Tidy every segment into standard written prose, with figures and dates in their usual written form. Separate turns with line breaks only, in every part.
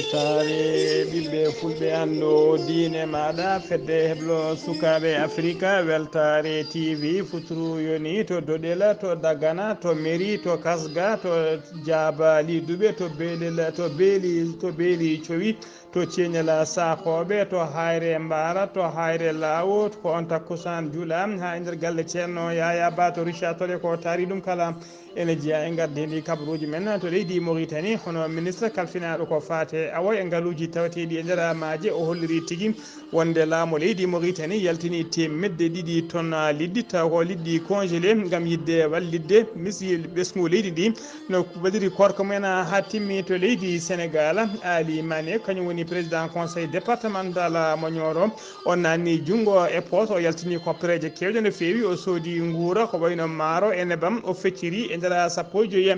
weltaare ɓiɓɓe fulɓe anndo diine maɗa fedde heblo sukaɓe afrique weltaare tv futuru yoni to doɗela to dagana to mairie to kasga to diaba liduɓe to beelel to beeli cowi to ceeñala sakoɓe to hayre mbara to hayre lawo ko on takkusan juula ha e nder galle ceerno yaya ba to richard tole ko taari ɗum kala ene jeeya e gardendi kabaruuji men to leydi Mauritanie hono ministre kalfinaɗo ko fate awa e ngaaluuji tawateɗi e nder maaje o holliri tigui wonde laamu leydi Mauritanie yaltini temedde 2 tonnes liɗɗi taw ko liɗɗi congelé gam yidde wallidde misi ɓesgu leydi ndi no waɗiri korka mumen ha timmi to leydi Sénégal Ali Mané kañum woni président conseil départemental mo Nioro on nanni junggo e poos o yaltini koppereje kewɗe no fewi o soodi guura ko wayno maaro e nebam o fecciri e nder sappo e joyi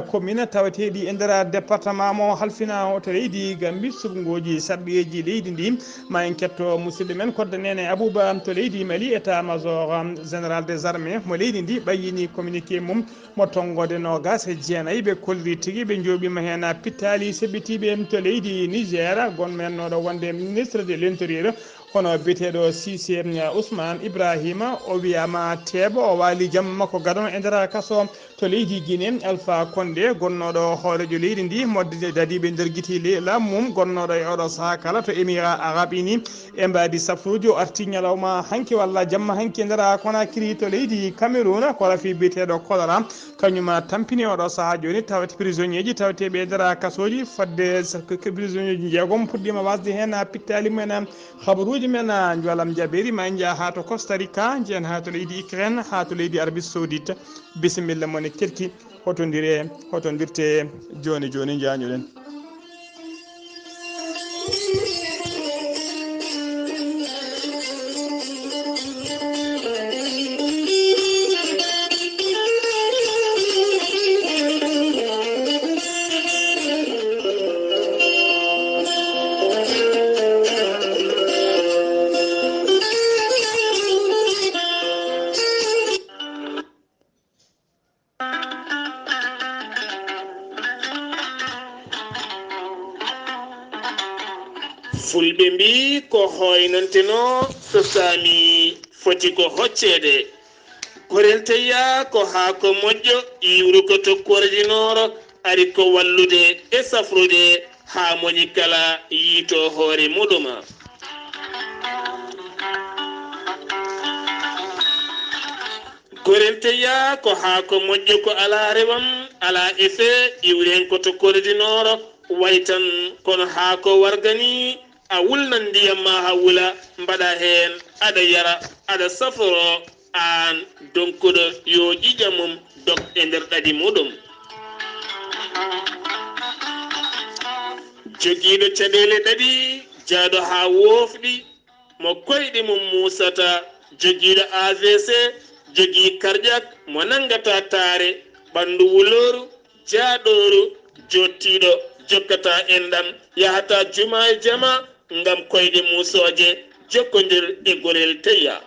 commune tawateɗi e nder département mo halfina to leydi Gambie suɓgoji sarɗoyeji leydi ndi ma en ketto musidɗo men koddanene Abou Bah to leydi Mali état major général des armées mo leydi ndi ɓayyini communiqué mum mo tonggode nogas e jeenayyi ɓe kolliri tigui ɓe jooɓima hen pittali seɓɓitiɓe to leydi Niger gonmen noɗo wonde ministre de l' intérieur hono biyeteɗo Cissé Ousmane Ibrahima o wiyama teeɓo o waali jamma makko gadon e nder kaso to leydi Guinée Alpha Condé gonnoɗo hoorejo leydi ndi modde dadiɓe nder guiti laamu mum gonnoɗo e oɗo saaha kala to émirat arabe uni e mbadi safruji o arti ñalawma hanki walla jamma hanki e nder Conakry to leydi Cameroun ko rafi biyeteɗo choléra kañum tampini oɗo saaha joni tawati prisonnier ji tawateɓe e nder kasoji fadde prisonnier ji jeegom puɗɗima wasde hen pittali mumen habaruji men joalam jaɓeri ma en jaa ha to Costa Rica jeen ha to leydi Ukraine ha to leydi Arabie Saoudite bisimilla moon kerki hotodirte joni joni jañuɗen
fulɓe mbi ko hoynanteno so saami foti ko hoccede gorel teya ko haako moƴƴo iwru ko tokkordinoro ari ko wallude e safrude ha moñi kala yiito hoore muɗuma gorel teya ko haako moƴƴo ko ala rewam ala effet iwren ko tokkordinoro way tan kono haako wargani a wulnan ndiyam ma ha wula mbaɗa hen aɗa yara aɗa saforo an donkuɗo yo ƴiƴa mum dog e nder ɗaɗi muɗum jogiiɗo caɗele ɗaɗi jaaɗo ha woofɗi mo koyɗe mum musata jogiiɗo AVC jogii karƴak mo nangata taare ɓandu wuloru jaaɗoru jottiɗo jokkata enɗam yahata juma e jama ngam koyɗe musoje jokkodir e gorel teya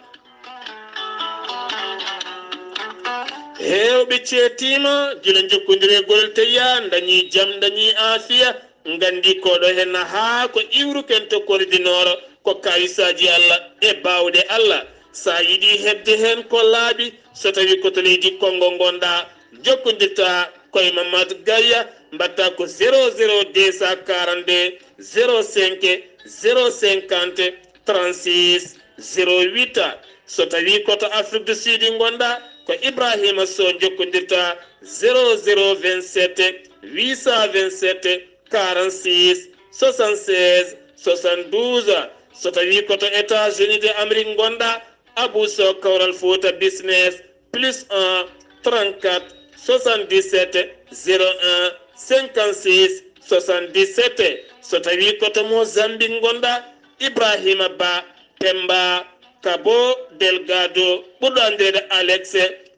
hewɓe ceetima gila jokkodir e gorel teya dañi jaam dañi afiya gandi koɗo hen ha ko iwru ken tokkordinoro ko kawisaji Allah e bawɗe Allah sa yiɗi hebde hen ko laaɓi so tawi koto leydi Congo gonɗa jokkodirta koye Mamadou Gaya mbatta ko 00242 05 050 36 08 so tawi koto Afrique du Sud gonɗa ko Ibrahima Sow jokkodirta 0027 827 46 76 72 so tawi koto États-Unis de Amérique gonɗa Abou Sow Kawral Fouta business +1 34 77 01 56 77 so tawi koto Mozambique gonɗa Ibrahima Ba Pemba Cabo Delgado ɓurɗo andede Alex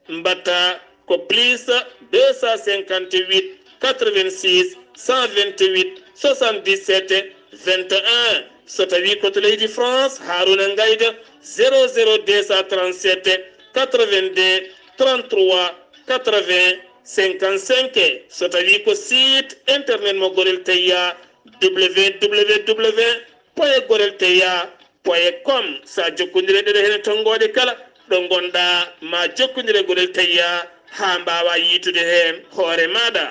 mbatta ko +258 86 128 77 21 so tawi koto leydi France Haruna Ngayda 00237 82 33 80 55 so tawi ko site internet mo gorel teya www.gorelteya.com sa jokkondire ɗeɗe hene tonggode kala ɗo gonɗa ma jokkondire gorel tayya ha mbawa yitude hen hoore maɗa.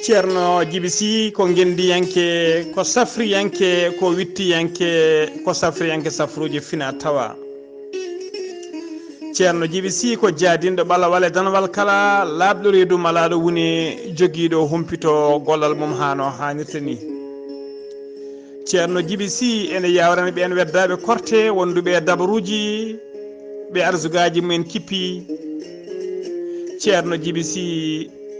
ceerno Djiby Sy ko gendiyanke ko safriyanke ko wittiyanke ko safriyanke safruji fina tawa. ceerno Djiby Sy ko jaadinɗo ɓalawal e danwal kala laaɓɗo reedu malaɗo woni joguiɗo humpito gollal mum hano hannirta ni. ceerno Djiby Sy ene yawrani ɓen weddaɓe korte wonduɓe dabaruji ɓe arsugaji mumen kippi. ceerno Djiby Sy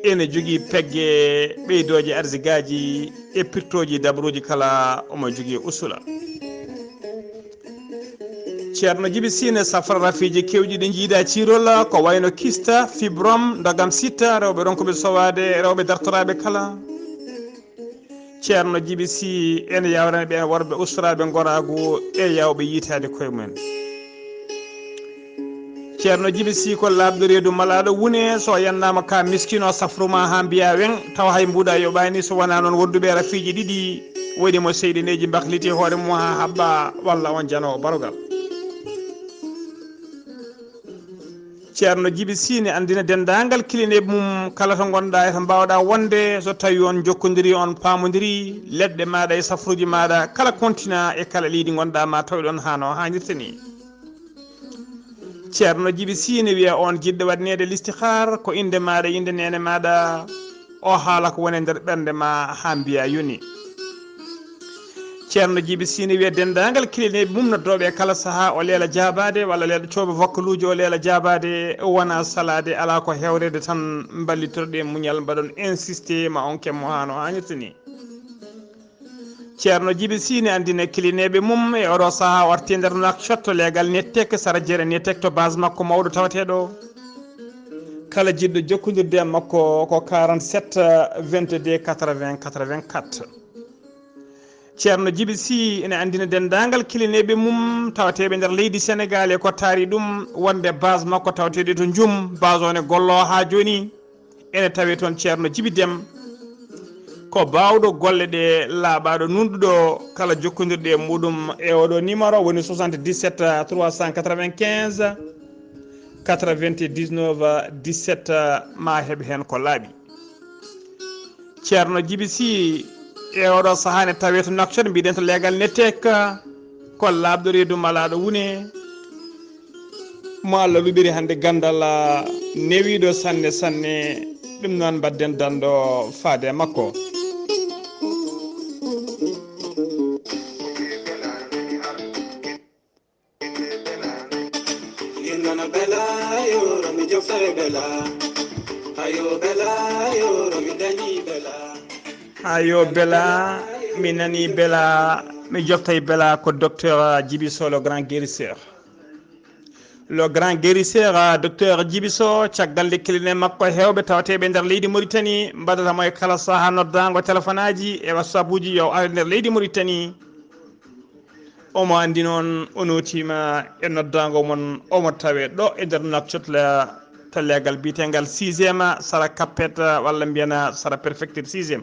ene jogui pegge ɓeydoje arsigaji e pirtoji dabaruji kala omo jogui usula. ceerno Djiby Sy ne safra rafiji kewɗi ɗi jiiɗa cirol ko wayno kista fibrom dogam sitta rewɓe ronkoɓe sowade rewɓe dartoraɓe kala. ceerno Djiby Sy ene yawrani ɓen worɓe ustaraɓe goragu e yawɓe yitade koye mumen. ceerno Djiby Sy ko laaɓɗo reedu malaɗo wune so yannama ka miskino safruma ha mbiya wen taw hay mbuɗa yoɓani so wona noon wonduɓe rafiji ɗiɗi woni mo seyɗineji bahliti hoore mum ha habba walla on janowo barogal. ceerno Djiby Sy ne andina dendagal kilineɓe mum kala to gonɗa e to mbawɗa wonde so tawi on jokkodiri on pamodiri leɗɗe maɗa e safruji maɗa kala continent e kala leydi gonɗa ma tawɗon hano hannirta ni. ceerno Djiby Sy ne wiya on jiɗɗo waɗnede listihar ko inde maɗa inde nene maɗa o haala ko woni nder ɓernde ma ha mbiya yoni. ceerno Djiby Sy ne wiya dendagal kilineɓe mum noddoɓe kala saaha o leela jabade walla leela coɓe vokkaluji o leela jabade wona salade ala ko hewrede tan ballitorɗe muñal mbaɗon insisté ma on kemmo hano hannirta ni. ceerno Djiby Sy ne andina kilineɓe mum e oɗo saaha warti nder Nouakchott leegal nettek sara jeere nettek to base makko mawɗo tawateɗo kala jiɗɗo jokkodirde e makko ko 47 22 80 84. ceerno Djiby Sy ene andina dendagal kilineɓe mum tawateɓe nder leydi Sénégal e ko taari ɗum wonde base makko tawateɗe to Djoum base one gollo ha joni ene tawe toon ceerno Djiby Déme ko bawɗo golle ɗe laaɓaɗo nunɗuɗo kala jokkodirɗe e muɗum e oɗo numéro woni 77 395 99 17 ma heeɓ hen ko laaɓi. ceerno Djiby Sy e oɗo sahane tawe to Nouakchott mbiɗen to leegal nettek ko laaɓɗo reedu malaɗo wune mo Allah luɓiri hannde Ganndal newiɗo sanne sanne ɗum noon mbadden danɗo faade makko. ayo bela mi nani bela mi joftay bela ko docteur Djiby Sow le grand guérisseur. le grand guérisseur docteur Djiby Sow caggal lekkilene makko hewɓe tawateɓe nder leydi Mauritanie mbaɗatamo e kala saaha noddago téléphone aji e whatsapp uji yo ara nder leydi Mauritanie omo andi noon o notima e noddago mon omo tawe ɗo e nder Nouakchott to leegal bitegal 6e sara kappet walla mbiyana sara préfecture 6e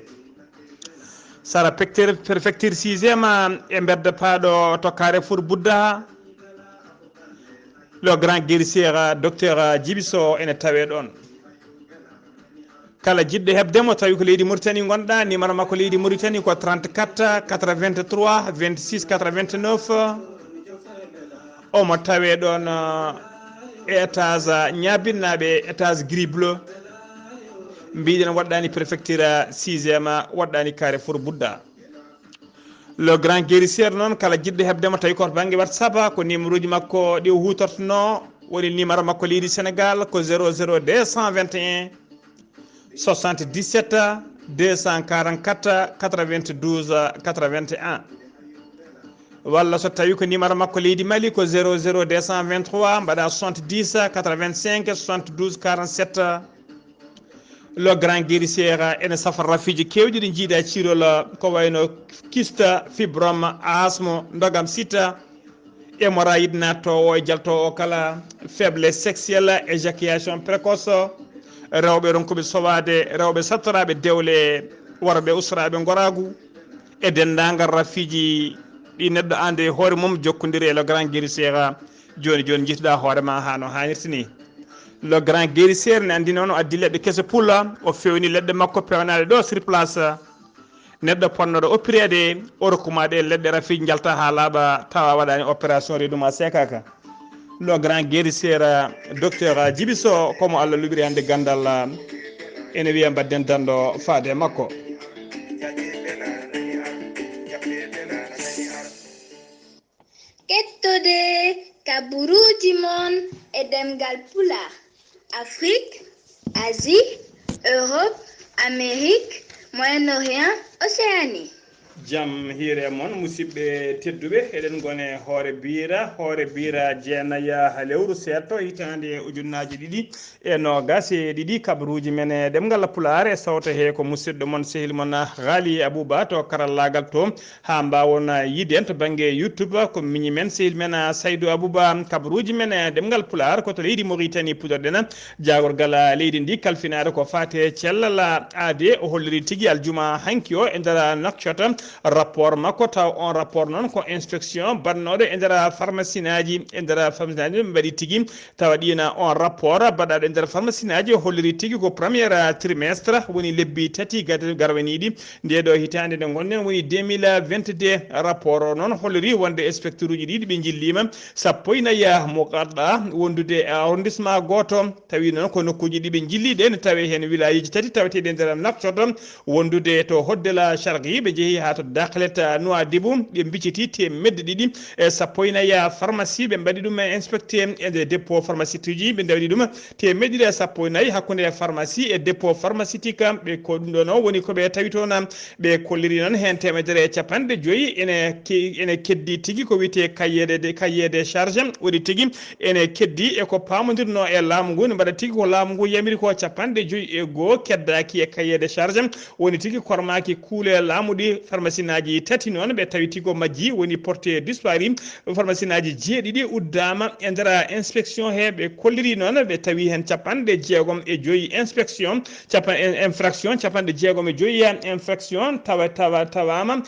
sara préfecture 6e e mbedda paaɗo to Carrefour Bouddha. le grand guérisseur docteur Djiby Sow ene tawe ɗon kala jiɗɗo hebdemo tawi ko leydi Mauritanie gonɗa numéro makko leydi Mauritanie ko 34 83 26 89 omo tawe ɗon e étage ñabinnaɓe étage gris bleu mbiɗen waɗɗani préfecture 6e waɗɗani Carrefour Bouddha. le grand guérisseur noon kala jiɗɗo hebdemo tawi koto banggue WhatsApp ko numéro uji makko ɗi hutortono woni numéro makko leydi Sénégal ko 00 221 77 244 92 81 walla so tawi ko numéro makko leydi Mali ko 00 223 mbaɗa 70 85 72 47. le grand guérisseur ene safra rafiji kewɗi ɗi jiiɗa cirol ko wayno kista fibrom asmo dogam sitta hémorroïde nattowo e jaltowo kala faiblesse sexuelle éjaculation précoce rewɓe ronkuɓe sowade rewɓe sattoraɓe dewle worɓe usraɓe goragu e dendagal rafiji ɗi neɗɗo ande hoore mum jokkodiri e le grand guérisseur joni joni jiituɗa hoorema ha no hannirta ni le grand guérisseur ne andi noon o addi leɗɗe kese pulla o fewni leɗɗe makko pewnaɗe ɗo sur place neɗɗo ponnoɗo oppirede o rokkumaɗe e leɗɗe rafiji jalta ha laaɓa tawa waɗani opération reeduma sekaka le grand guérisseur docteur Djibiso komo Allah luɓiri hande Ganndal ene wiya mbadden danɗo faade makko.
Keɗtode kabaruuji mon e ɗemngal pulaar Afrique, Asie, Europe, Amérique, Moyen-Orient, Océanie.
Jam hiire moon musidɓe tedduɓe eɗen gone hoyre-biir jeenaya lewru seeɗto hitande ujunnaji ɗiɗi e nogas e ɗiɗi kabaruuji men e ɗemngal pulaar e sawta he ko musidɗo moon sehil moon Ghalii Abuu Bah to karallagal to ha mbawon yide en to banggue YouTube ko miñi men sehil men Saydou Abou Bah kabaruuji men e ɗemngal pulaar koto leydi Mauritanie puɗorɗen jagorgal leydi ndi kalfinade ko fate Cellal aade o holliri tigui aljuma hanki o e nder nakcota rapport makko taw on rapport noon ko inspection bannoɗo e nder pharmacie naji e nder pharmacie naji ɓe mbaɗi tigui tawa ɗina on rapport baɗaɗo e nder pharmacie naji holliri tigui ko premiére trimestre woni lebbi tati garwaniɗi ndeɗo hitande nde gonɗen woni 2022 rapport o noon holliri wonde inspecteur uji ɗiɗi ɓe jillima sappo e nayyi mo gaɗɗa wondude e arrondissement goto tawi noon ko nokkuji ɗi ɓe jilliɗe ne tawi hen villageji tati taweteɗe e nder nakcoto wondude to hoddela chargui ɓe jeehi ha to dakleta Nouadhibou ɓe bicciti temedde ɗiɗi e sappo e nayyi pharmacie ɓe mbaɗi ɗum inspecté e dépôt pharmaceutique uji ɓe dawaɗi ɗum temedde ɗiɗi e sappo e nayyi hakkude pharmacie e dépôt pharmaceutique ɓe ko ɗum ɗo noon woni koɓe tawi toon ɓe kolliri noon hen temedere e capanɗe joyyi ene keddi tigui ko wiyete cahier de charge woni tigui ene keddi eko pamodirno e laamu ngu ne mbaɗa tigui ko laamu ngu yamiri ko capanɗe joyyi e goho keddaki e cahier de charge woni tigui kormaki kuule laamu ɗi pharmacie naji tati noon ɓe tawi tigui ko majji woni porté dispari pharmacie naji jeeɗiɗi uddama e nder inspection he ɓe kolliri noon ɓe tawi hen capanɗe jeegom e joyyi inspection infraction capanɗe jeegom e joyyi infraction tawama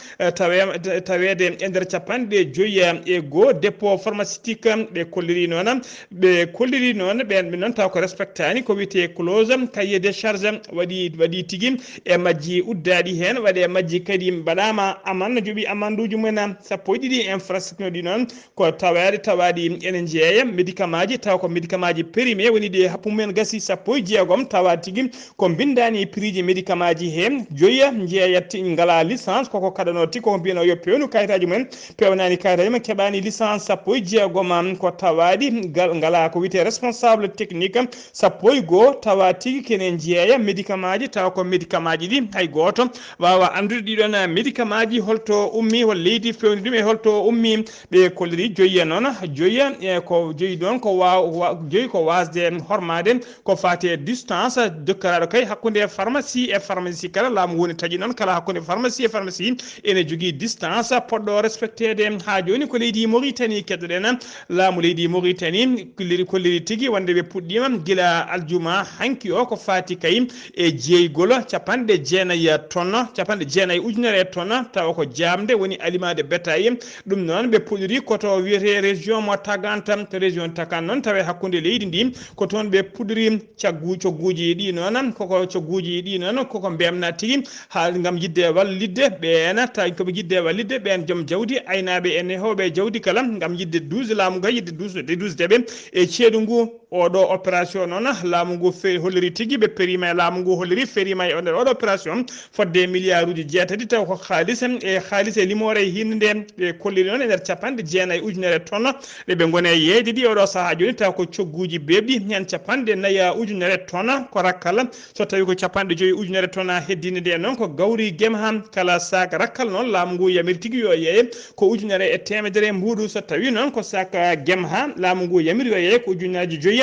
tawede e nder capanɗe joyyi e goho dépôt pharmaceutique ɓe kolliri noon ɓen noon taw ko respectani ko wiyete clause cahier de charge waɗi tigui e majji uddaɗi hen waɗi e majji kadi mbaɗama amane jooɓi amanduji mumen sappo e ɗiɗi infraction ɗi noon ko tawaɗi ene jeeya médicament ji taw ko médicament ji périmé woni ɗi happu mumen gasi sappo e jeegom tawa tigui ko bindani prix ji médicament ji he joyya jeeyat ngala licence koko kaɗano tigui koko mbiyano yo pewnu kayitaji mumen pewnani kayitaji mumen keɓani licence sappo e jeegom ko tawaɗi ngala ko wiyete responsable technique sappo e goho tawa tigui kene jeeya médicament ji taw ko médicament ji ɗi hay goto wawa andude ɗiɗon médicament ji holto ummi hol leydi fewni ɗum e holto ummi ɓe kolliri joyya noon joyya e ko joyi ɗon ko joyi ko wasde hormade ko fate distance dokkaraɗo kay hakkude pharmacie e pharmacie kala laamu woni taaƴi noon kala hakkude pharmacie e pharmacie ene jogui distance poɗɗo respectede ha joni ko leydi Mauritanie keddoɗen laamu leydi Mauritanie kolliri tigui wonde ɓe puɗɗima guila aljuma hanki o ko fati kay e jeeygol capanɗe jeenayyi tonnes capanɗe jeenayyi ujunere e tonnes tawa ko jamde woni aliment de bétail ɗum noon ɓe puɗɗori koto wiyete région mo Taganta to région Takan noon tawa hakkude leydi ndi ko toon ɓe puɗɗori cogguji ɗi noon koko cogguji ɗi noon koko mbemna tigui ha gam yidde wallidde ɓen tawi koɓe yidde wallidde ɓen joom jawdi aynaɓe e nehoɓe jawdi kala gam yidde 12 laamu ga yidde 12 deɓe e ceeɗu ngu oɗo opération noon laamu ngu holliri tigui ɓe perima e laamu ngu holliri ferima e nder oɗo opération fodde milliard uji jeetati taw ko haalis e limore hinde nde ɓe kolliri noon e nder capanɗe jeenayyi ujunere tonnes ɗeɓe gone yeeyde ɗi oɗo saaha joni taw ko cogguji bebɗi hen capanɗe nayyi ujunere tonnes ko rakkal so tawi ko capanɗe joyyi ujunere tonnes heddinde nde noon ko gawri guem han kala sac rakkal noon laamu ngu yamiri tigui yo yeeye ko ujunere e temedere mbuɗu so tawi noon ko sac guem ha laamu ngu yamiri yo yeeye ko ujunnaji joyyi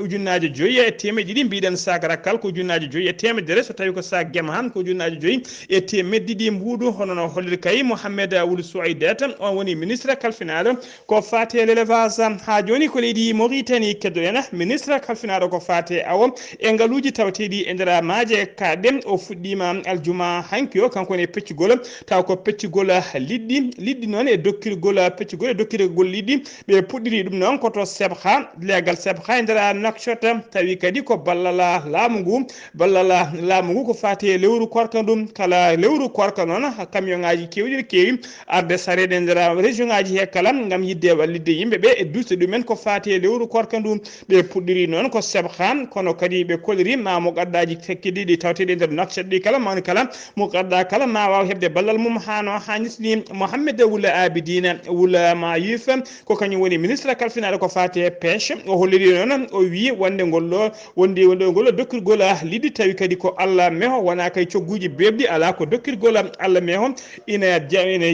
ujunnaji joyyi e temedde ɗiɗi mbiɗen sac rakkal ko ujunnaji joyyi e temedere so tawi ko sac guem han ko ujunnaji joyyi e temedde ɗiɗi leydi mbuuɗu hono no holliri kay Mohamed Wulu Souaidet on woni ministre kalfinaɗo ko fate l'élevage ha joni ko leydi Mauritanie keddoɗen ministre kalfinaɗo ko fate awo e ngaluji tawteɗi e nder maaje kaɗen o fuɗɗima aljuma hanki o kanko ne peccugol taw ko peccugol liɗɗi noon e dokkirgol peccugol e dokkirgol liɗɗi ɓe puɗɗiri ɗum noon koto sebha legal sebha e nder Nouakchott tawi kadi ko ballala laamu ngu ko fate lewru korka ɗum kala lewru korka noon camion ngaji kewɗi kewi arde sareɗe e nder région ngaji he kala gam yidde wallidde yimɓeɓe e dusde ɗumen ko fate lewru korka ɗum ɓe puɗɗiri noon ko sebha kono kadi ɓe koliri ma mo gaddaji tekkiɗiɗi tawteɗe e nder Nouakchott ɗi kala mawni kala mo gadda kala ma waw hebde ballal mum hano hannitni Mohamed Wula Abidine Wula Mayif ko kañum woni ministre kalfinaɗo ko fate pêche o holliri noon o wi wonde ngol dokkirgol liɗɗi tawi kadi ko Allah meho wona kay cogguji bebɗi ala ko dokkirgol Allah meho ina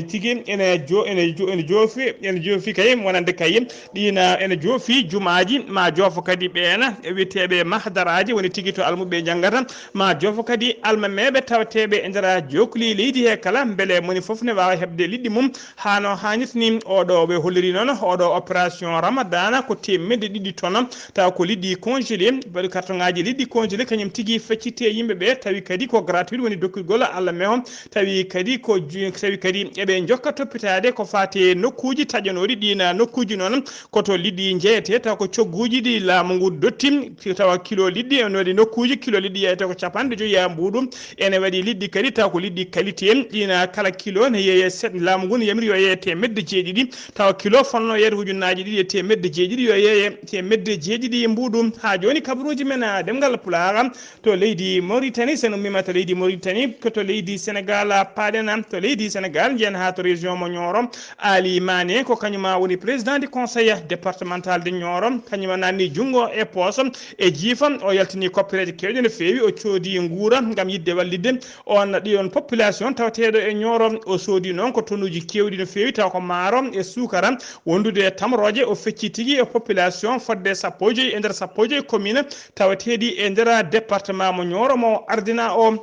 tigi ene joofi kay wonande kay ɗina ene joofi jumaji ma joofo kadi ɓeena witeɓe mahdaraji woni tigi to almuɓe janggata ma joofo kadi almameɓe tawateɓe e nder jokli leydi he kala beele moni foof ne wawa hebde liɗɗi mum hano hannitni oɗo ɓe holliri noon oɗo opération ramadana ko temedde ɗiɗi tonnes taw ko liɗɗi congelé baɗi carton ngaji liɗɗi congelé kañum tigui feccite yimɓeɓe tawi kadi ko gratuit woni dokkirgol Allah meho tawi kadi eɓe jokka toppitade ko fate nokkuji taƴanoɗi ɗina nokkuji noon koto liɗɗi jeeyete taw ko cogguji ɗi laamu ngu dotti tawa kilo liɗɗi ene waɗi nokkuji kilo liɗɗi yeyete ko 50 ha mbuɗum ene waɗi liɗɗi kadi taw ko liɗɗi qualité ɗina kala kilo ne yeeye laamu ngu ne yamiri yo yeeye temedde jeeɗiɗi tawa kilo fonno yeeyde ujunnaji ɗiɗi e temedde jeeɗiɗi yo yeeye temedde jeeɗiɗi e mbuɗum ha joni kabaruuji men ɗemngal pulaar to leydi Mauritanie sen ummima to leydi Mauritanie ko to leydi Sénégal paaɗen to leydi Sénégal jeen ha to région mo Nioro Ali Mané ko kañuma woni président du conseil départemental de Nioro kañuma nanni jungo e poos e jiifa o yaltini koppereje kewɗe no fewi o coodi nguura gam yidde wallidde on ɗiɗon population tawateɗo e Nioro o soodi noon ko tonnuji kewɗi no fewi taw ko maaro e sukara wondude tamroje o fecci tigui e population fodde sappo e joyyi e nder sappo e joyyi commune tawateɗi e nder département mo Nioro mo ardina on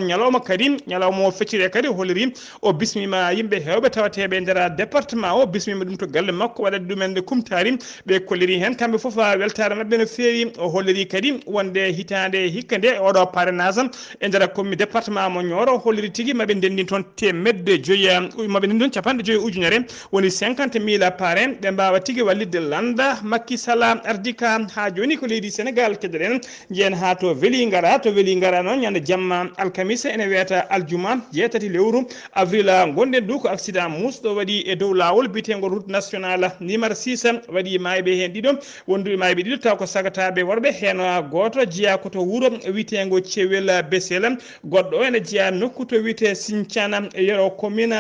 ñalawma kadi ñalawma o feccire kadi holliri o bismima yimɓe hewɓe tawateɓe e nder département o bismima ɗum to galle makko waɗade ɗumen nde kumtari ɓe kolliri hen kamɓe foof weltare mabɓe no fewi o holliri kadi wonde hitande hikka nde oɗo parrainage e nder commune département mo Nioro holliri tigui maɓe ndendi toon temedde joyyi maɓe ndendi toon capanɗe joyyi ujunere woni 50 000 parrain ɓe mbawa tigui wallidde landa Macky Sall ardika ha joni ko leydi Sénégal keddoɗen jeen ha to weeli ngara noon ñande jamma alkamisa ene wiyata aljuma 7 lewru avril gonɗen du ko accident musɗo waɗi e dow lawol bitego route national numéro 6 waɗi mayɓe hen ɗiɗo wonduɓe mayɓe ɗiɗo taw ko sagataɓe worɓe hen goto jeeya koto wuuro witego Cellal Besel goɗɗo ene jeeya nokku to wiyete Sinthiane yero commune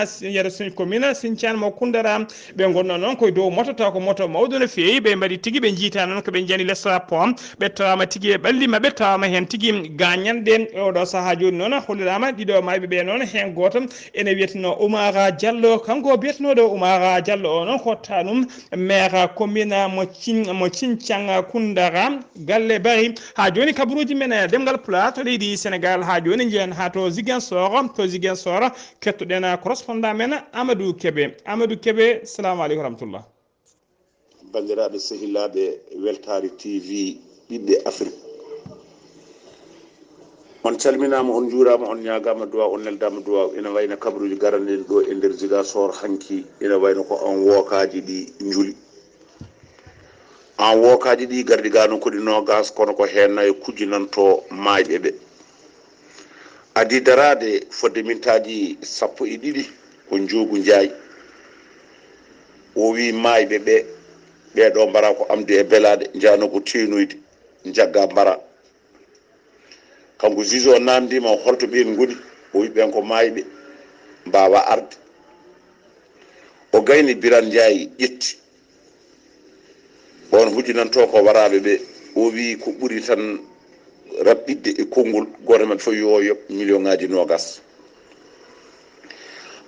Sinthiane mo Koundara ɓe gonno noon koye dow moto taw ko moto mawɗo no fewi ɓe mbaɗi tigui ɓe jiita noon koɓe jani lessa pom ɓe tawama tigui e ɓalli mabɓe tawama hen tigui gañanɗe oɗo saaha joni noon hollirama ɗiɗo mayɓe ɓe noon hen goto ene wiyeteno Oumar Diallo kanko biyetenoɗo Oumar Diallo o noon hotta ɗum maire commune mo Sinthiane Koundara galle bari ha joni kabaruji men ɗemngal pulaar to leydi Sénégal ha joni jeen ha to Ziguinchor kettoɗen correspondant men Amadou Kébé salamu aleykum rahmatullah
bandiraɓe sehilaɓe Weltaare TV ɓiɓɓe Afrique on calminama on juurama on ñagama duwa on neldama duwa ina wayno kabaruji garanɗen ɗo e nder Ziguinchor hanki ina wayno ko on wokaji ɗi juuli en wokaji ɗi gardi ga noon koɗi nogas kono ko hen nayo kujjinanto mayɓe ɓe adi darade fodde mintaji 12 ko Joogu Ndiaye o wi mayɓe ɓe ɓeɗo mbara ko amde e belade jano ko tenoyde jagga mbara kanko juge o namdima holto ɓen goni o wi ɓen ko mayɓe mbawa arde o gayni Biran Ndiaye ƴetti on hujjinanto ko waraɓe ɓe o wi ko ɓuuri tan raɓɓidde e konngol goto men fof yo yoɓ million ngaji 20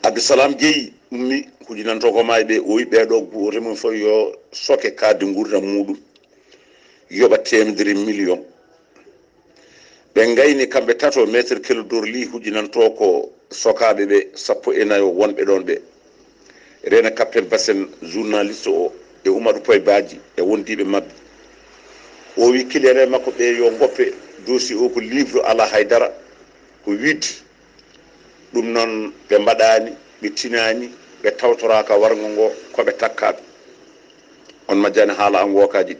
Abdoussalam Gueye ummi hujjinanto ko mayɓe o wi ɓeɗo goto mum fof yo soke kadde gurdam muɗum yoɓa 100 million ɓe gayni kamɓe tato métre kelo dorli hujjinanto ko sokaaɓe ɓe 14 wonɓe ɗon ɓe rena capitaine bassen journaliste o e Umaru Poy Badji e wondiɓe mabɓe o wi kilere makko ɓe yo goppe dossier o ko livre ala haydara ko widde ɗum noon ɓe mbaɗani ɓe tinani ɓe tawtoraka wargo ngo koɓe takkaɓe on majjani haala an wokaji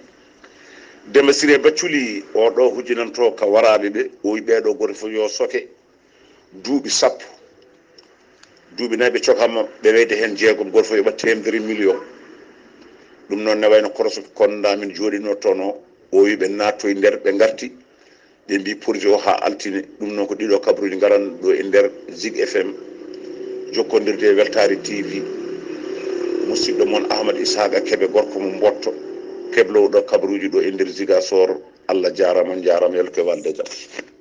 Demba Siré Bacculi o ɗo hujinanto ka waraɓe ɓe o wi ɓeɗo goto fof yo soke duuɓi 10 duuɓi nayi ɓe cokama ɓe weyde hen jeegom goto fof yoɓa 100 million ɗum noon ne wayno koroso konda min jooɗino toon o wi ɓe natto e nder ɓe garti ɓe mbi projet o ha altine ɗum noon ko ɗiɗo kabaruji garan ɗo e nder Zig FM jokkodirde e Weltaare TV musidɗo moon Ahmad Ishaqa Keɓe gorko mo Mbotto keblowɗo kabaruji ɗo e nder Ziguinchor Allah jarama jarama yalko e walde jam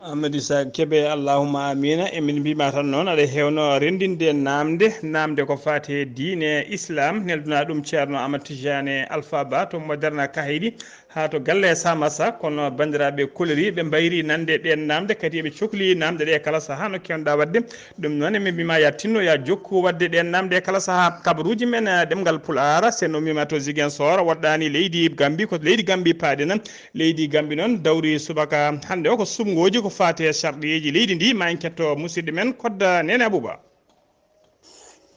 Amadou Isa Keɓe allahumma amina emin mbima tan noon aɗa hewno rendinde namde ko fate diine islam nelduna ɗum ceerno Amadou Tidiane Alpha Ba to Moderna Kahidi ha to galle Samassa kono bandiraɓe kolori ɓe mbayri nande ɗen namde kadi eɓe cohli namde ɗe kala saaha no kewnoɗa wadde ɗum noon emin mbima ya tinno ya jokku wadde ɗen namde kala saaha kabaruji men ɗemgal pulaar senno mbima to Ziguinchor woɗɗani leydi Gambie ko leydi Gambie paaɗe nan leydi Gambie noon dawri subaka hande o ko sumgoji ko fate sharɗiji leydi ndi ma en ketto musidɗo men kodda Nene Abou Bah.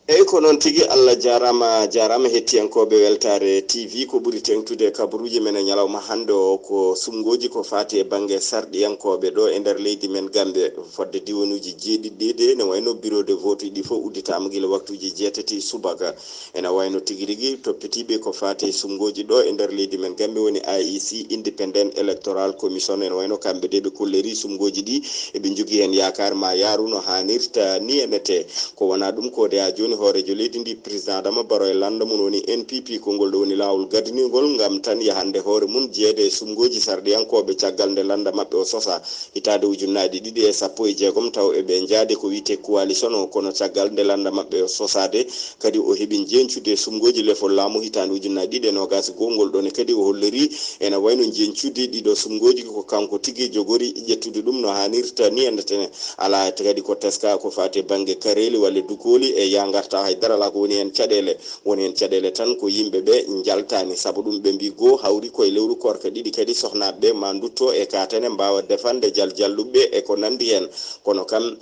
eyyi ko noon tigui Allah jarama hettiyankoɓe Weltare TV ko ɓuuri tengtude kabaruji men e ñalawma hande o ko sumgoji ko fati e banggue sarɗiyankoɓe ɗo e nder leydi men Gambie fodde diwanuji jeeɗiɗɗiɗe ne wayno bureau de vote ɗi fof udditama guila waktuji 7 subaka ene wayno tigui rigui toppitiɓe ko fati sumgoji ɗo e nder leydi men Gambie woni IEC Independent Electoral Commission ene wayno kamɓe de ɓe kolleri sumgoji ɗi eɓe jogui hen yakar ma yaaru no hannirta ni enete ko wona ɗum ko de a joni hoorejo leydi ndi président Adama Barrow e landa mum woni NPP kongol ɗo woni lawol gadinigol ngam tan yahande hoore mum jeede sumgoji sarɗiyankoɓe caggal nde landa mabɓe o sosa hitade ujunnaje 2016 taw eɓe jaade ko wiite coalition o kono caggal nde landa mabɓe o sosade kadi o heeɓi jencude sumgoji lefol laamu hitande ujunnaje 2021 ngol ɗone kadi o holliri ene wayno jencude ɗiɗo sumgoji ko kanko tigui jogori ƴettude ɗum no hannirta ni endetene ala kadi ko teska ko fati banggue kareli walla dukoli e yangarta haydara la ko woni hen caɗele tan ko yimɓeɓe jaltani saabu ɗum ɓe mbi goo hawri koye lewru korka ɗiɗi kadi sohnaɓeɓe ma dutto e katene mbawa defande jalluɓe e ko nandi hen kono kam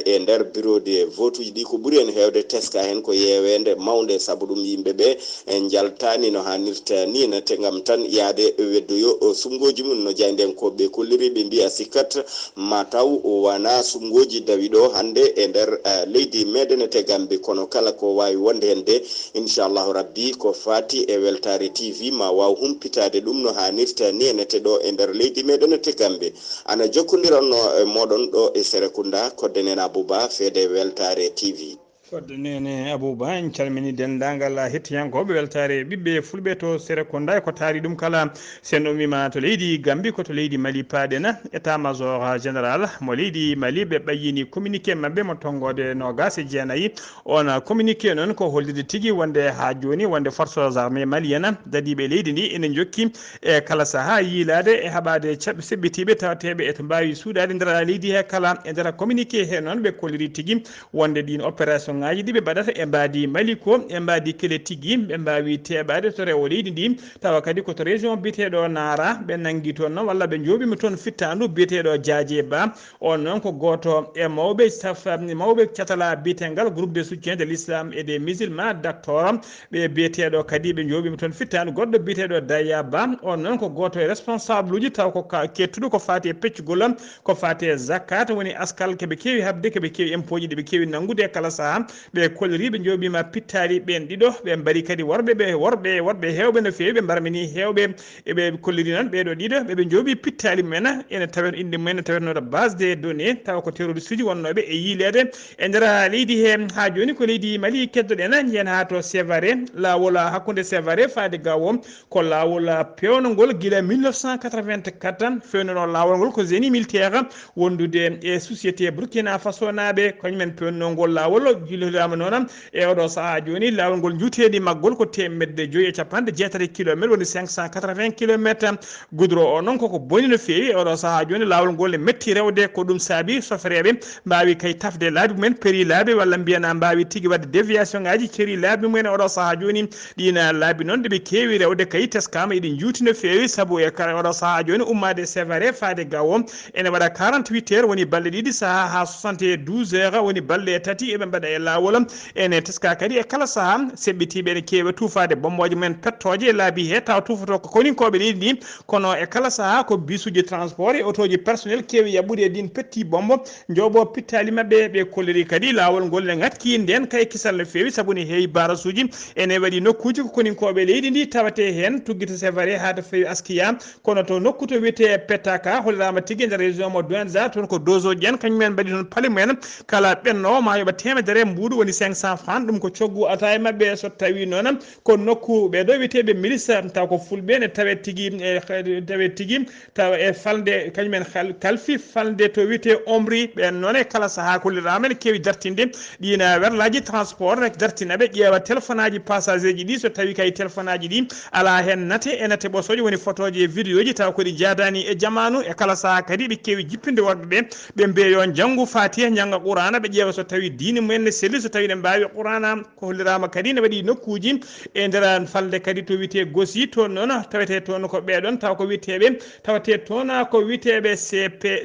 e nder bureau de vote uji ɗi ko ɓuuri hen hewde teska hen ko yewede mawde saabu ɗum yimɓeɓe e jaltani no hannirta ni nete gam tan yaade weddoyo sumgoji mum no jayden koɓe kolliri ɓe mbiya sikkat mataw wana sumgoji dawi ɗo hande e nder leydi meɗen te Gambie kono kala ko wawi wonde hen de inchallahu rabbi ko fati e Weltare TV ma waw humpitade ɗum no hannirta ni enete ɗo e nder leydi meɗen te Gambie ana jokkodiranno e moɗon ɗo e Serekunda kodde Nene Abou Bah feede Weltare TV.
kodde Nene Abou Bah en calmini dendagal hettiyankoɓe Weltare ɓiɓɓe fulɓe to Serekunda e ko taari ɗum kala sen ɗo wima to leydi Gambie ko to leydi Mali paaɗena état major général mo leydi Mali ɓe ɓayyini communiqué mabɓe mo tonggode 29 on communiqué noon ko hollide tigui wonde ha joni wonde forces armées malienne dadiɓe leydi ndi ene jokki e kala saaha yiilade e haɓade seɓɓitiɓe tawateɓe eto mbawi suudade nder leydi he kala e nder communiqué he noon ɓe kolliri tigui wonde ɗin opération ngaji ɗi ɓe mbaɗata e mbadi Mali ko e mbadi kele tigui ɓe mbawi teɓade to rewo leydi ndi tawa kadi koto région biteɗo Nara ɓe nangui toon noon walla ɓe jooɓima toon fittandu biteɗo Diadje Ba on noon ko goto e mawɓe catala bitengal groupe de soutien de l'islam et des musulmans d'acteur ɓe biyeteɗo kadi ɓe jooɓima toon fittandu goɗɗo biteɗo Daya Ba on noon ko goto e responsable uji taw ko kettuɗo ko fati e peccugol ko fati e zakat woni askal keɓe kewi habde keɓe kewi impôt ji ɗi ɓe kewi nanggude e kala saaha ɓe kolliri ɓe jooɓima pittali ɓen ɗiɗo ɓe mbaɗi kadi worɓe hewɓe no fewi ɓe mbarmini hewɓe eɓe kolliri noon ɓeɗo ɗiɗo ɓeɓe jooɓi pittali mumen ene tawen inde mumen tawetnoɗo base de données tawa ko terroriste uji wonnoɓe e yiilede e nder leydi he ha joni ko leydi Mali keddoɗen yen ha to Sévaré lawol hakkude Sévaré faade gawo ko lawol pewnogol guila 1984 fewnono lawol ngol ko génie militaire wondude e société Burkina Faso naɓe kañumen pewnogol lawol hollirama noon e oɗo saaha joni lawol ngol juutedi maggol ko temedde 5.jeetati kilométre woni 580 kilométre goudron o noon koko boni no feewi oɗo saaha joni lawol ngol ne metti rewde ko ɗum saabi sofereɓe mbawi kay tafde laabi mumen péri laabi walla mbiyana mbawi tigui wadde déviation ngaji ceeri laabi mumen oɗo saaha joni ɗina laabi noon ɗeɓe kewi rewde kay teskama eɗi juuti no feewi saabu e kala oɗo saaha joni ummade sévare faade gawo ene waɗa 48 heures woni balɗe ɗiɗi saaha ha 72 heures woni balɗe tati eɓe mbaɗa e lawol ene teska kadi e kala saaha seɓɓitiɓe ene kewi tufade bommoje mumen pettoje e laabi he taw tufoto ko koninkoɓe leydi ndi kono e kala saaha ko bisuji transport e auto ji personnel kewi yaɓɓude e ɗin petti bombo joɓo pittali mabɓe ɓe kolliri kadi lawol ngol ne ngakki nden kay kisal no fewi saabu ne heewi barasuji ene waɗi nokkuji ko koninkoɓe leydi ndi tawate hen tuggita sévare ha to fewi askiya kono to nokku to wiyete petaka hollirama tigui nder région mo douanza toon ko dosoji en kañumen mbaɗi toon paale mumen kala ɓenno ma yoɓa temedere mbuɗu woni 500 francs ɗum ko coggu ata e mabɓe so tawi noon ko nokku ɓeɗo wiyeteɓe milice taw ko fulɓe ne tawe tigui taw e falde kañumen kalfi falde to wiyete omri ɓen noon e kala saaha kollirama ne kewi dartinde ɗina werlaji transport nek dartinaɓe ƴeewa téléphone aji passager ji ɗi so tawi kay téléphone aji ɗi ala hen nate e nate ɓosoje woni photo ji e vidéo ji taw koɗi jadani e jamanu e kala saaha kadi ɓe kewi jippinde worɓeɓe ɓe mbiyo janggu faati jangga qur'ana ɓe ƴeewa so tawi diine mumen ne selli so tawi ne mbawi qur'ana ko hollirama kadi ne waɗi nokkuji e nder falde kadi to wiyete gosi toon noon tawete toon ko ɓeɗon taw ko witeɓe tawate toon ko witeɓe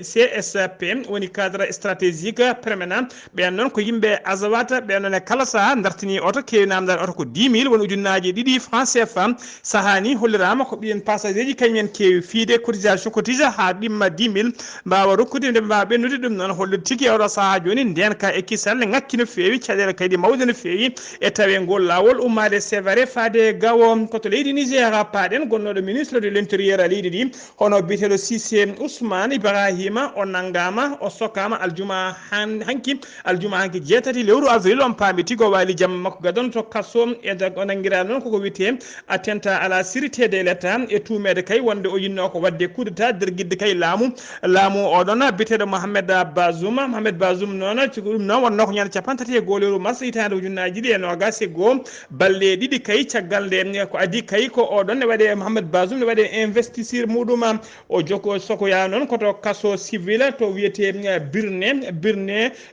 CSP woni cadre stratégique permanent ɓen noon ko yimɓe azawata ɓen noon e kala saaha dartini oto kewi namdal oto ko 10 000 woni ujunnaji ɗiɗi franc CFA sahani hollirama ko ɓiyen passager ji kañumen kewi fiide cotisation cotise ha ɗimma 10 000 mbawa rokkude nde mbawa ɓennude ɗum noon hollude tigui oɗo saaha joni nden ka e kisal ne ngakki no fewi caɗele kadi mawde no fewi e tawe ngol lawol ummade sévare faade gawo koto leydi Niger paaɗen gonnoɗo ministre de l' intérieur leydi ɗi hono biteɗo Cissé Ousmane Ibrahima o nanggama o sokkama aljuma hanki jeetati lewru avril on paami tigo wali jamma makko gadon to kaso e o nanguira noon koko wiyete attentat à la sûreté de l'état e tumede kay wonde o yinno ko wadde coup d'état derguidde kay laamu oɗon biteɗo Mohamed Bazoum noon ɗum noon wonno ko ñande capantati e goho mars hitande ujunnaji ɗiɗi e nogas e goho balɗe ɗiɗi kay caggal nde ko adi kay ko oɗon ne waɗe Mohamed Bazoum ne waɗe investisseur muɗum o joko sokoya noon koto kaso civil to wiyete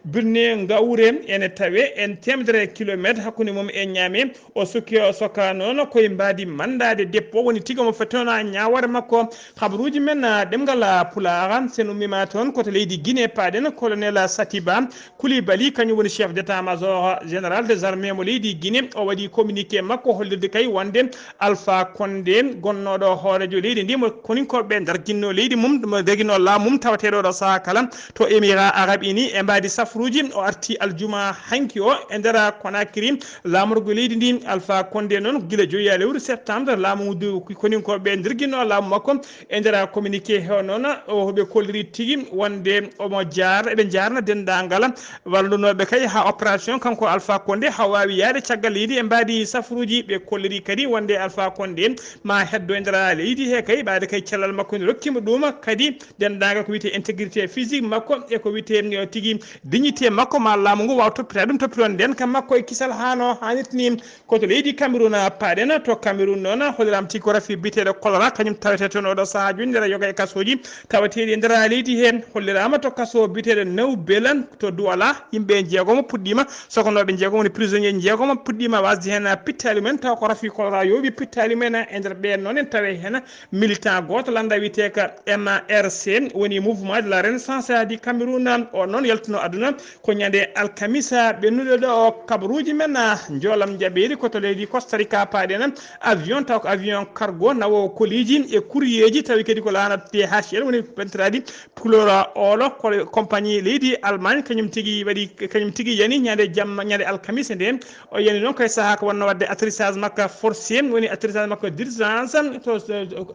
birne gawre ene tawe en temedere kilométre hakkude mum e ñaame o sokka noon koye mbadi mandade dépôt woni tiga mo fettona ñawore makko habaruji men ɗemngal pulaar sen ummima toon koto leydi Guinée paaɗen colonel Satiba Coulibaly kañum woni chef d' état major général des armées mo leydi Guinée o waɗi communiqué makko hollirde kay wonde Alpha Condé gonnoɗo hoorejo leydi ndi mo koninkoɓe darguinno leydi mum mo darguinno laamu mum tawateɗo ɗo saaha kala to émirat arabe uni e mbadi safruji o arti aljuma hanki o e nder Conakry lamorgo leydi ndi Alpha Condé noon guila joyi lewru septembre laamu koninkoɓe darguinno laamu makko e nder communiqué he noon oɓe kolliri tigui wonde omo eɓe jarna dendagal wallunoɓe kay ha opération kanko Alpha Condé ha wawi yaade caggal leydi e mbadi safruji ɓe kolliri kadi wonde Alpha Condé ma heddo e nder leydi he kay ɓaade kay cellal makko ne rokkima ɗum kadi dendagal ko wiyete intégrité physique makko e ko wiyete tigui dignité makko ma laamu ngu wawa toppitade ɗum toppiton nden kam makko e kisal hano hannirtini koto leydi Cameroun paaɗen to Cameroun noon hollirama tigui ko rafi biteɗo choléra kañum tawete toon oɗo saaha joni nder yoga e kasoji tawateɗi e nder leydi hen hollirama to kaso biteɗo Nawbelan to Douala yimɓe jeegomo puɗɗima sokonoɓe jeegomo woni prisonnier jeegomo puɗɗima wasde hen pittali mumen taw ko rafi choléra yoɓi pittali mumen e nder ɓen noon en tawe hen militant goto landa wiyete ko MRC woni mouvement de la renaissance du Cameroun o noon yaltuno aduna ko ñande alkamisa ɓennuɗo ɗo o kabaruuji men joolam jaɓeɗi koto leydi Costa Rica paaɗen avion taw ko avion cargo nawo koliji e courrier ji tawi kadi ko laana DHL woni pentradi pulaar olo ko compagnie leydi Allemagne kañum tigui yani ñande alkamisa nde o yani noon koye saaha ko wonno wadde atterrissage makko forcé woni atterrissage makko d' urgence to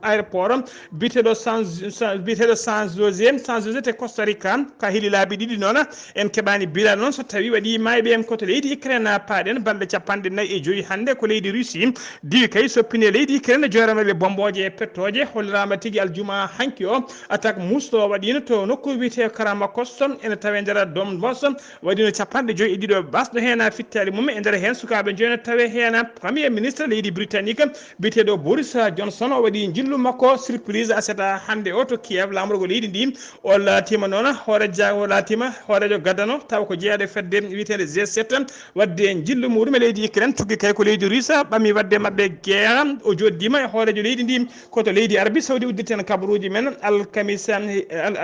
aéroport biteɗo San José te Costa Rica ka heeli laabi ɗiɗi noon en keɓani bilal noon so tawi waɗi mayɓe en koto leydi Ukraine paaɗen balɗe 45 hannde ko leydi Russie diwi kay soppine leydi Ukraine joyramaɓe bomboje e pettoje hollirama tigui aljuma hanki o attaque musto waɗino to nokku wiyete Karamakos ene tawe nder Donbas waɗino 51 iddiɗo basɗo hen fittade mum e nder hen sukaɓe joni tawe hen premier ministre leydi britannique biteɗo Boris Johnson o waɗi jillu makko surprise aseta hannde o to Kiev lamorgo leydi ndi o laatima noon hoore jago laatima hoorejo gaddano taw ko jeeyaɗo fedde witede G7 wadde jillu muɗum e leydi Ukraine tugui kay ko leydi Russe ɓami wadde mabɓe guerre o joddima e hoorejo leydi ndi koto leydi Arabie Saoudite udditen kabaruuji men alkamisa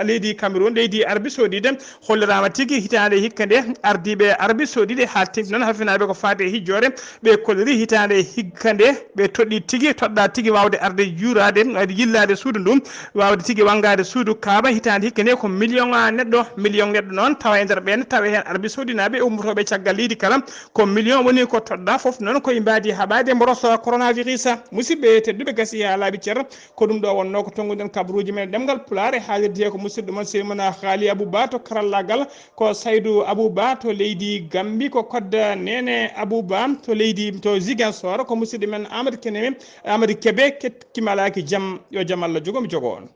leydi Cameroun leydi Arabie Saoudite hollirama tigui hitande hikka nde ardiɓe Arabie Saoudite ha tigui noon hafinaɓe ko fate hijjore ɓe kolliri hitande hikka nde ɓe toɗɗi tigui toɗɗa tigui wawde arde juurade wawde yillade suudu ndum wawde tigui wangade suudu Kaaba hitande hikka nde ko million neɗɗo noon tawa e nder ɓen tawa hen Arabie Saoudite naɓe ummotoɓe caggal leydi kala ko million woni ko toɗɗa foof noon koye mbadi haɓade mboroso coronavirus musidɓe tedduɓe gasi ha laaɓi ceer ko ɗum ɗo wonno ko tonguɗen kabaruuji men ɗemgal pulaar e haalirde ko musidɗo moon sehimona Ghalii Abuu Bah to karallagal ko Saydou Abou Bah to leydi Gambie ko kodda Nene Abou Bah to leydi to Ziguinchor ko musidɗo men Amadou Kébé kettimalaki jaam yo jaam Allah jogomi jogo on